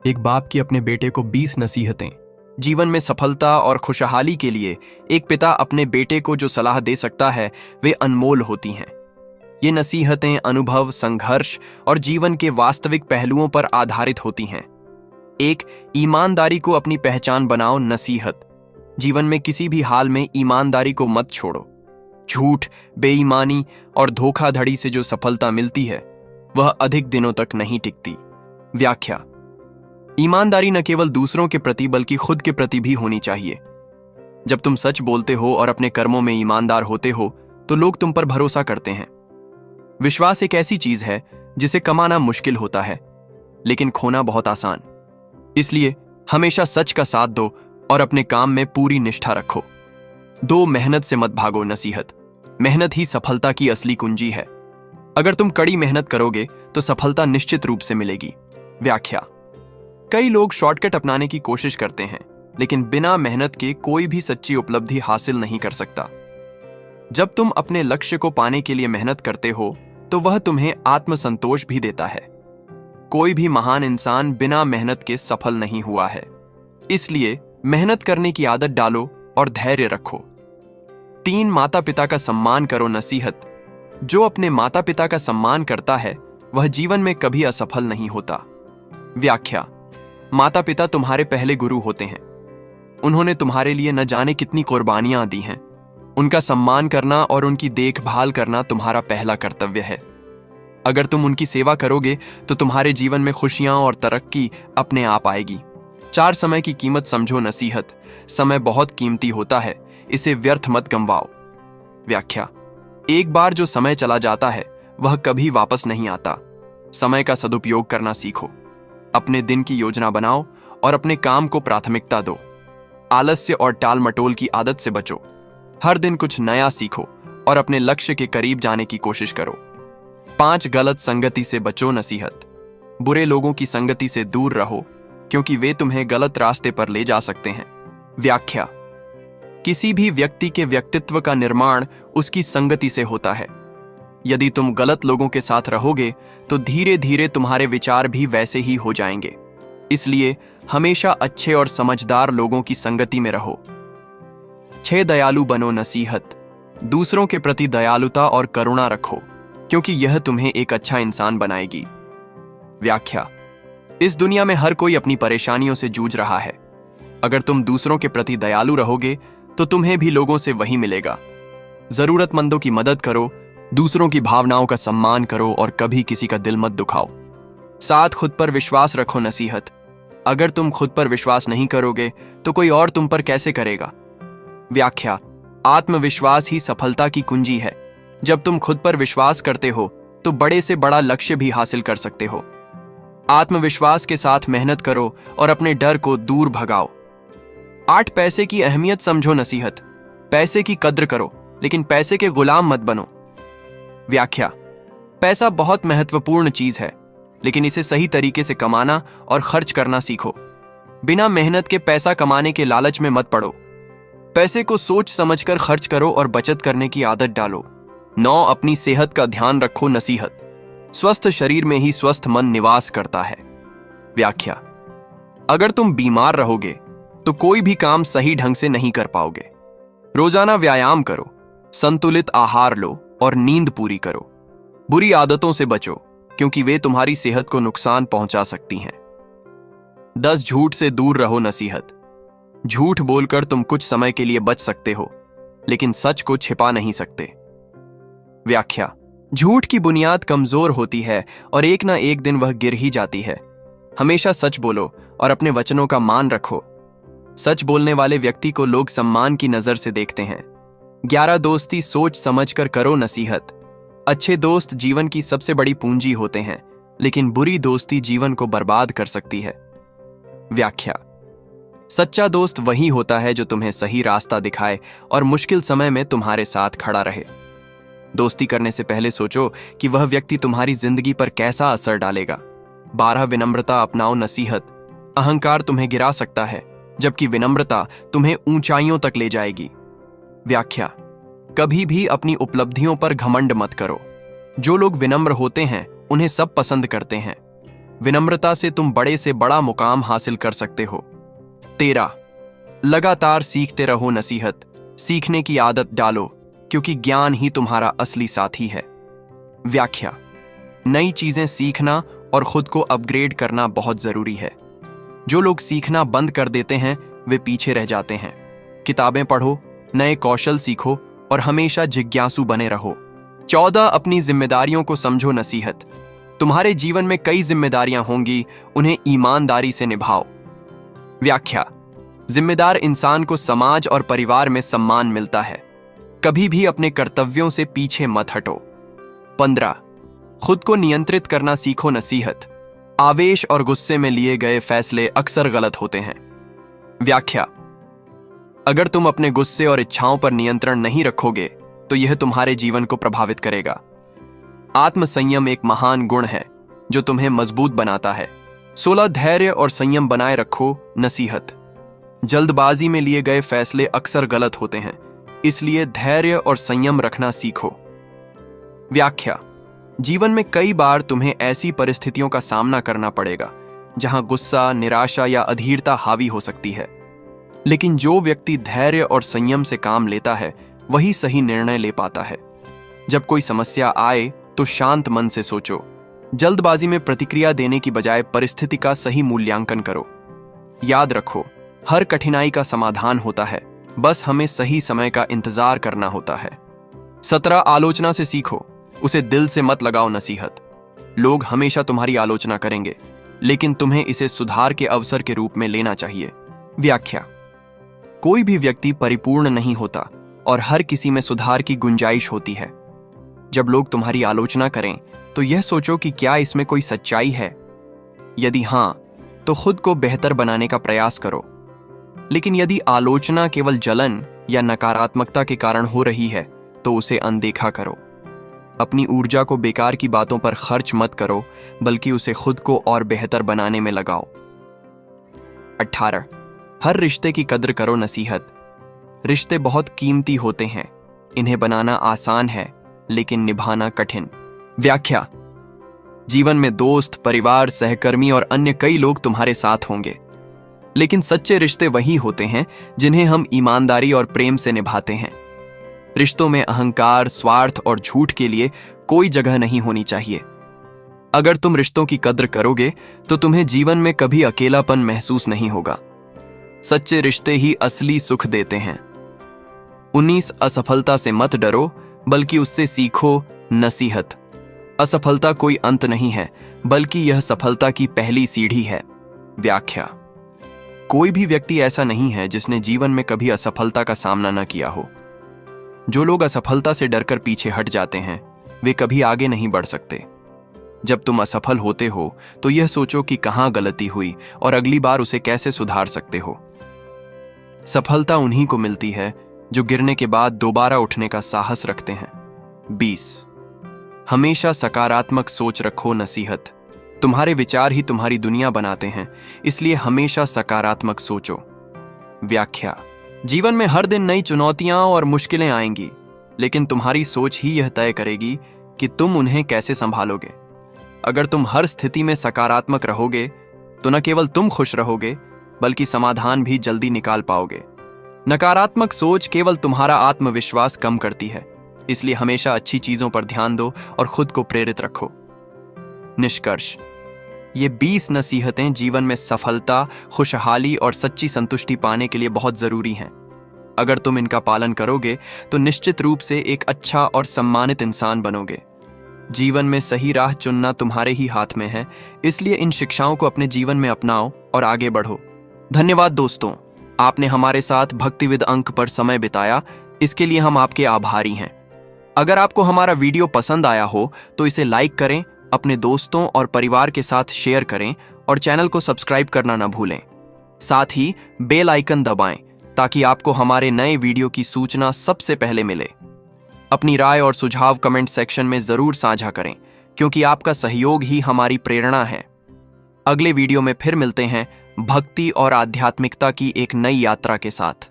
एक बाप की अपने बेटे को 20 नसीहतें। जीवन में सफलता और खुशहाली के लिए एक पिता अपने बेटे को जो सलाह दे सकता है वे अनमोल होती हैं। ये नसीहतें अनुभव, संघर्ष और जीवन के वास्तविक पहलुओं पर आधारित होती हैं। एक, ईमानदारी को अपनी पहचान बनाओ नसीहत। जीवन में किसी भी हाल में ईमानदारी को मत छोड़ो। झूठ, बेईमानी और धोखाधड़ी से जो सफलता मिलती है वह अधिक दिनों तक नहीं टिकती। व्याख्या: ईमानदारी न केवल दूसरों के प्रति बल्कि खुद के प्रति भी होनी चाहिए। जब तुम सच बोलते हो और अपने कर्मों में ईमानदार होते हो तो लोग तुम पर भरोसा करते हैं। विश्वास एक ऐसी चीज है जिसे कमाना मुश्किल होता है लेकिन खोना बहुत आसान। इसलिए हमेशा सच का साथ दो और अपने काम में पूरी निष्ठा रखो। 2, मेहनत से मत भागो नसीहत। मेहनत ही सफलता की असली कुंजी है। अगर तुम कड़ी मेहनत करोगे तो सफलता निश्चित रूप से मिलेगी। व्याख्या: कई लोग शॉर्टकट अपनाने की कोशिश करते हैं लेकिन बिना मेहनत के कोई भी सच्ची उपलब्धि हासिल नहीं कर सकता। जब तुम अपने लक्ष्य को पाने के लिए मेहनत करते हो तो वह तुम्हें आत्मसंतोष भी देता है। कोई भी महान इंसान बिना मेहनत के सफल नहीं हुआ है। इसलिए मेहनत करने की आदत डालो और धैर्य रखो। 3, माता पिता का सम्मान करो नसीहत। जो अपने माता पिता का सम्मान करता है वह जीवन में कभी असफल नहीं होता। व्याख्या: माता पिता तुम्हारे पहले गुरु होते हैं। उन्होंने तुम्हारे लिए न जाने कितनी कुर्बानियां दी हैं। उनका सम्मान करना और उनकी देखभाल करना तुम्हारा पहला कर्तव्य है। अगर तुम उनकी सेवा करोगे तो तुम्हारे जीवन में खुशियां और तरक्की अपने आप आएगी। 4, समय की कीमत समझो नसीहत। समय बहुत कीमती होता है, इसे व्यर्थ मत गंवाओ। व्याख्या: एक बार जो समय चला जाता है वह कभी वापस नहीं आता। समय का सदुपयोग करना सीखो। अपने दिन की योजना बनाओ और अपने काम को प्राथमिकता दो। आलस्य और टाल मटोल की आदत से बचो। हर दिन कुछ नया सीखो और अपने लक्ष्य के करीब जाने की कोशिश करो। 5, गलत संगति से बचो नसीहत। बुरे लोगों की संगति से दूर रहो क्योंकि वे तुम्हें गलत रास्ते पर ले जा सकते हैं। व्याख्या: किसी भी व्यक्ति के व्यक्तित्व का निर्माण उसकी संगति से होता है। यदि तुम गलत लोगों के साथ रहोगे तो धीरे धीरे तुम्हारे विचार भी वैसे ही हो जाएंगे। इसलिए हमेशा अच्छे और समझदार लोगों की संगति में रहो। 6, दयालु बनो नसीहत। दूसरों के प्रति दयालुता और करुणा रखो क्योंकि यह तुम्हें एक अच्छा इंसान बनाएगी। व्याख्या: इस दुनिया में हर कोई अपनी परेशानियों से जूझ रहा है। अगर तुम दूसरों के प्रति दयालु रहोगे तो तुम्हें भी लोगों से वही मिलेगा। जरूरतमंदों की मदद करो, दूसरों की भावनाओं का सम्मान करो और कभी किसी का दिल मत दुखाओ। 7, खुद पर विश्वास रखो नसीहत। अगर तुम खुद पर विश्वास नहीं करोगे तो कोई और तुम पर कैसे करेगा। व्याख्या: आत्मविश्वास ही सफलता की कुंजी है। जब तुम खुद पर विश्वास करते हो तो बड़े से बड़ा लक्ष्य भी हासिल कर सकते हो। आत्मविश्वास के साथ मेहनत करो और अपने डर को दूर भगाओ। 8, पैसे की अहमियत समझो नसीहत। पैसे की कद्र करो लेकिन पैसे के गुलाम मत बनो। व्याख्या: पैसा बहुत महत्वपूर्ण चीज है लेकिन इसे सही तरीके से कमाना और खर्च करना सीखो। बिना मेहनत के पैसा कमाने के लालच में मत पड़ो। पैसे को सोच समझकर खर्च करो और बचत करने की आदत डालो। 9, अपनी सेहत का ध्यान रखो नसीहत। स्वस्थ शरीर में ही स्वस्थ मन निवास करता है। व्याख्या: अगर तुम बीमार रहोगे तो कोई भी काम सही ढंग से नहीं कर पाओगे। रोजाना व्यायाम करो, संतुलित आहार लो और नींद पूरी करो। बुरी आदतों से बचो क्योंकि वे तुम्हारी सेहत को नुकसान पहुंचा सकती हैं। 10, झूठ से दूर रहो नसीहत। झूठ बोलकर तुम कुछ समय के लिए बच सकते हो लेकिन सच को छिपा नहीं सकते। व्याख्या: झूठ की बुनियाद कमजोर होती है और एक ना एक दिन वह गिर ही जाती है। हमेशा सच बोलो और अपने वचनों का मान रखो। सच बोलने वाले व्यक्ति को लोग सम्मान की नजर से देखते हैं। 11, दोस्ती सोच समझकर करो नसीहत। अच्छे दोस्त जीवन की सबसे बड़ी पूंजी होते हैं लेकिन बुरी दोस्ती जीवन को बर्बाद कर सकती है। व्याख्या: सच्चा दोस्त वही होता है जो तुम्हें सही रास्ता दिखाए और मुश्किल समय में तुम्हारे साथ खड़ा रहे। दोस्ती करने से पहले सोचो कि वह व्यक्ति तुम्हारी जिंदगी पर कैसा असर डालेगा। 12, विनम्रता अपनाओ नसीहत। अहंकार तुम्हें गिरा सकता है जबकि विनम्रता तुम्हें ऊंचाइयों तक ले जाएगी। व्याख्या: कभी भी अपनी उपलब्धियों पर घमंड मत करो। जो लोग विनम्र होते हैं उन्हें सब पसंद करते हैं। विनम्रता से तुम बड़े से बड़ा मुकाम हासिल कर सकते हो। 13. लगातार सीखते रहो नसीहत। सीखने की आदत डालो, क्योंकि ज्ञान ही तुम्हारा असली साथी है। व्याख्या: नई चीजें सीखना और खुद को अपग्रेड करना बहुत जरूरी है। जो लोग सीखना बंद कर देते हैं वे पीछे रह जाते हैं। किताबें पढ़ो, नए कौशल सीखो और हमेशा जिज्ञासु बने रहो। 14. अपनी जिम्मेदारियों को समझो नसीहत। तुम्हारे जीवन में कई जिम्मेदारियां होंगी, उन्हें ईमानदारी से निभाओ। व्याख्या: जिम्मेदार इंसान को समाज और परिवार में सम्मान मिलता है। कभी भी अपने कर्तव्यों से पीछे मत हटो। 15. खुद को नियंत्रित करना सीखो नसीहत। आवेश और गुस्से में लिए गए फैसले अक्सर गलत होते हैं। व्याख्या: अगर तुम अपने गुस्से और इच्छाओं पर नियंत्रण नहीं रखोगे तो यह तुम्हारे जीवन को प्रभावित करेगा। आत्मसंयम एक महान गुण है जो तुम्हें मजबूत बनाता है। 16. धैर्य और संयम बनाए रखो नसीहत। जल्दबाजी में लिए गए फैसले अक्सर गलत होते हैं, इसलिए धैर्य और संयम रखना सीखो। व्याख्या: जीवन में कई बार तुम्हें ऐसी परिस्थितियों का सामना करना पड़ेगा जहां गुस्सा, निराशा या अधीरता हावी हो सकती है। लेकिन जो व्यक्ति धैर्य और संयम से काम लेता है वही सही निर्णय ले पाता है। जब कोई समस्या आए तो शांत मन से सोचो। जल्दबाजी में प्रतिक्रिया देने की बजाय परिस्थिति का सही मूल्यांकन करो। याद रखो, हर कठिनाई का समाधान होता है, बस हमें सही समय का इंतजार करना होता है। 17. आलोचना से सीखो, उसे दिल से मत लगाओ नसीहत। लोग हमेशा तुम्हारी आलोचना करेंगे, लेकिन तुम्हें इसे सुधार के अवसर के रूप में लेना चाहिए। व्याख्या: कोई भी व्यक्ति परिपूर्ण नहीं होता और हर किसी में सुधार की गुंजाइश होती है। जब लोग तुम्हारी आलोचना करें तो यह सोचो कि क्या इसमें कोई सच्चाई है। यदि हां, तो खुद को बेहतर बनाने का प्रयास करो। लेकिन यदि आलोचना केवल जलन या नकारात्मकता के कारण हो रही है तो उसे अनदेखा करो। अपनी ऊर्जा को बेकार की बातों पर खर्च मत करो, बल्कि उसे खुद को और बेहतर बनाने में लगाओ। 18. हर रिश्ते की कद्र करो नसीहत। रिश्ते बहुत कीमती होते हैं, इन्हें बनाना आसान है लेकिन निभाना कठिन। व्याख्या: जीवन में दोस्त, परिवार, सहकर्मी और अन्य कई लोग तुम्हारे साथ होंगे, लेकिन सच्चे रिश्ते वही होते हैं जिन्हें हम ईमानदारी और प्रेम से निभाते हैं। रिश्तों में अहंकार, स्वार्थ और झूठ के लिए कोई जगह नहीं होनी चाहिए। अगर तुम रिश्तों की कद्र करोगे तो तुम्हें जीवन में कभी अकेलापन महसूस नहीं होगा। सच्चे रिश्ते ही असली सुख देते हैं। 19. असफलता से मत डरो, बल्कि उससे सीखो नसीहत। असफलता कोई अंत नहीं है, बल्कि यह सफलता की पहली सीढ़ी है। व्याख्या: कोई भी व्यक्ति ऐसा नहीं है जिसने जीवन में कभी असफलता का सामना न किया हो। जो लोग असफलता से डरकर पीछे हट जाते हैं वे कभी आगे नहीं बढ़ सकते। जब तुम असफल होते हो तो यह सोचो कि कहां गलती हुई और अगली बार उसे कैसे सुधार सकते हो। सफलता उन्हीं को मिलती है जो गिरने के बाद दोबारा उठने का साहस रखते हैं। 20. हमेशा सकारात्मक सोच रखो नसीहत। तुम्हारे विचार ही तुम्हारी दुनिया बनाते हैं, इसलिए हमेशा सकारात्मक सोचो। व्याख्या: जीवन में हर दिन नई चुनौतियां और मुश्किलें आएंगी, लेकिन तुम्हारी सोच ही यह तय करेगी कि तुम उन्हें कैसे संभालोगे। अगर तुम हर स्थिति में सकारात्मक रहोगे तो न केवल तुम खुश रहोगे, बल्कि समाधान भी जल्दी निकाल पाओगे। नकारात्मक सोच केवल तुम्हारा आत्मविश्वास कम करती है, इसलिए हमेशा अच्छी चीजों पर ध्यान दो और खुद को प्रेरित रखो। निष्कर्ष: ये 20 नसीहतें जीवन में सफलता, खुशहाली और सच्ची संतुष्टि पाने के लिए बहुत जरूरी हैं। अगर तुम इनका पालन करोगे तो निश्चित रूप से एक अच्छा और सम्मानित इंसान बनोगे। जीवन में सही राह चुनना तुम्हारे ही हाथ में है, इसलिए इन शिक्षाओं को अपने जीवन में अपनाओ और आगे बढ़ो। धन्यवाद दोस्तों, आपने हमारे साथ भक्तिविद अंक पर समय बिताया, इसके लिए हम आपके आभारी हैं। अगर आपको हमारा वीडियो पसंद आया हो तो इसे लाइक करें, अपने दोस्तों और परिवार के साथ शेयर करें और चैनल को सब्सक्राइब करना न भूलें। साथ ही बेल आइकन दबाएं ताकि आपको हमारे नए वीडियो की सूचना सबसे पहले मिले। अपनी राय और सुझाव कमेंट सेक्शन में जरूर साझा करें, क्योंकि आपका सहयोग ही हमारी प्रेरणा है। अगले वीडियो में फिर मिलते हैं भक्ति और आध्यात्मिकता की एक नई यात्रा के साथ।